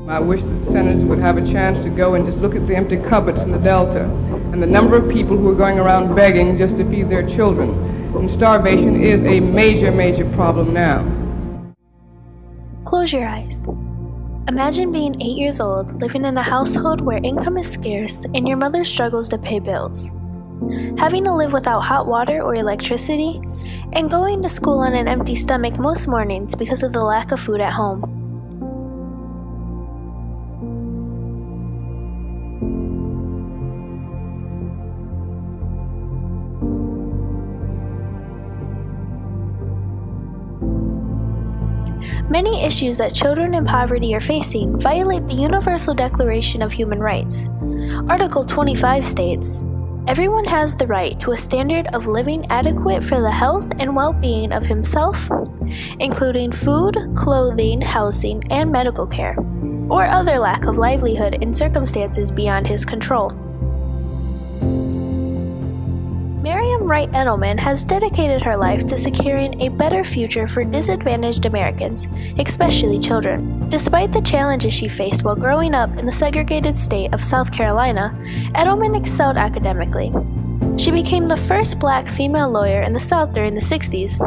I wish that the senators would have a chance to go and just look at the empty cupboards in the Delta and the number of people who are going around begging just to feed their children. And starvation is a major, major problem now. Close your eyes. Imagine being 8 years old, living in a household where income is scarce and your mother struggles to pay bills. Having to live without hot water or electricity, and going to school on an empty stomach most mornings because of the lack of food at home. Many issues that children in poverty are facing violate the Universal Declaration of Human Rights. Article 25 states, "Everyone has the right to a standard of living adequate for the health and well-being of himself, including food, clothing, housing, and medical care, or other lack of livelihood in circumstances beyond his control." Marian Wright Edelman has dedicated her life to securing a better future for disadvantaged Americans, especially children. Despite the challenges she faced while growing up in the segregated state of South Carolina, Edelman excelled academically. She became the first Black female lawyer in the South during the 60s.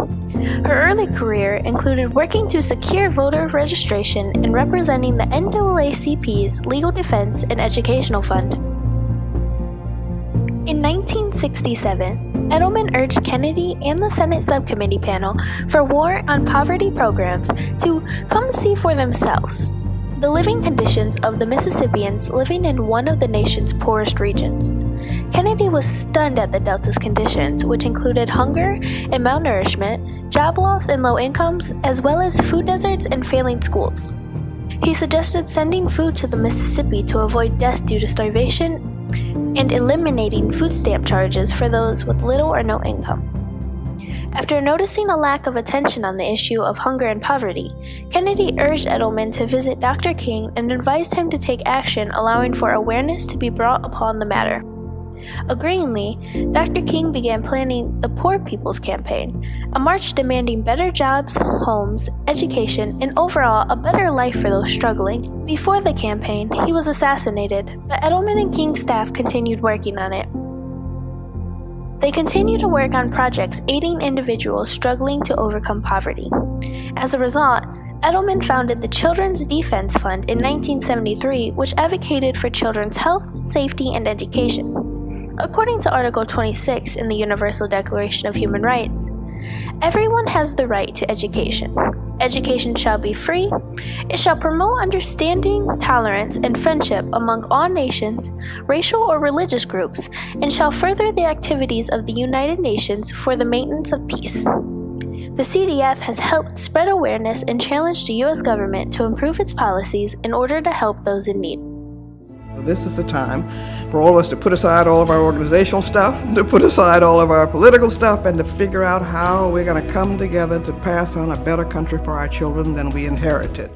Her early career included working to secure voter registration and representing the NAACP's Legal Defense and Educational Fund. In 1967, Edelman urged Kennedy and the Senate Subcommittee panel for War on Poverty programs to come see for themselves the living conditions of the Mississippians living in one of the nation's poorest regions. Kennedy was stunned at the Delta's conditions, which included hunger and malnourishment, job loss and low incomes, as well as food deserts and failing schools. He suggested sending food to the Mississippi to avoid death due to starvation and eliminating food stamp charges for those with little or no income. After noticing a lack of attention on the issue of hunger and poverty, Kennedy urged Edelman to visit Dr. King and advised him to take action, allowing for awareness to be brought upon the matter. Agreeingly, Dr. King began planning the Poor People's Campaign, a march demanding better jobs, homes, education, and overall a better life for those struggling. Before the campaign, he was assassinated, but Edelman and King's staff continued working on it. They continue to work on projects aiding individuals struggling to overcome poverty. As a result, Edelman founded the Children's Defense Fund in 1973, which advocated for children's health, safety, and education. According to Article 26 in the Universal Declaration of Human Rights, everyone has the right to education. Education shall be free. It shall promote understanding, tolerance, and friendship among all nations, racial or religious groups, and shall further the activities of the United Nations for the maintenance of peace. The CDF has helped spread awareness and challenged the U.S. government to improve its policies in order to help those in need. This is the time for all of us to put aside all of our organizational stuff, to put aside all of our political stuff, and to figure out how we're going to come together to pass on a better country for our children than we inherited.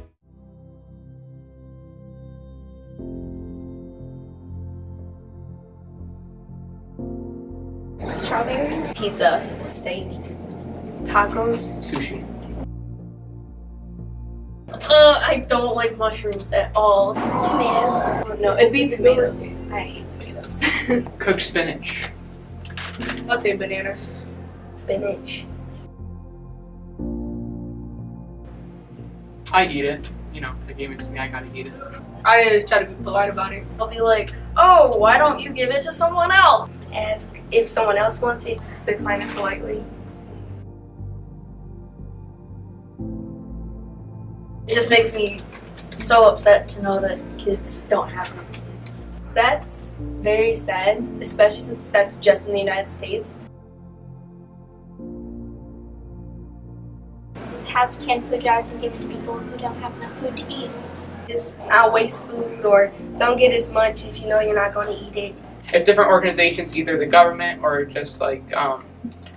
Strawberries, pizza, steak, tacos, sushi. I don't like mushrooms at all. Tomatoes. Oh, no, it'd be tomatoes. I hate tomatoes. Cooked spinach. I'll say bananas. Spinach. I eat it. You know, they gave it to me, I gotta eat it. I try to be polite about it. I'll be like, oh, why don't you give it to someone else? Ask if someone else wants it. Decline it politely. It just makes me so upset to know that kids don't have them. That's very sad, especially since that's just in the United States. Have canned food jars and give it to people who don't have enough food to eat. Just not waste food, or don't get as much if you know you're not going to eat it. If different organizations, either the government or just like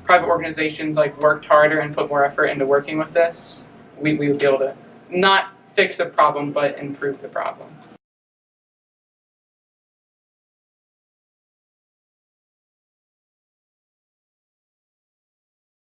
private organizations, like worked harder and put more effort into working with this, we would be able to not fix the problem, but improve the problem.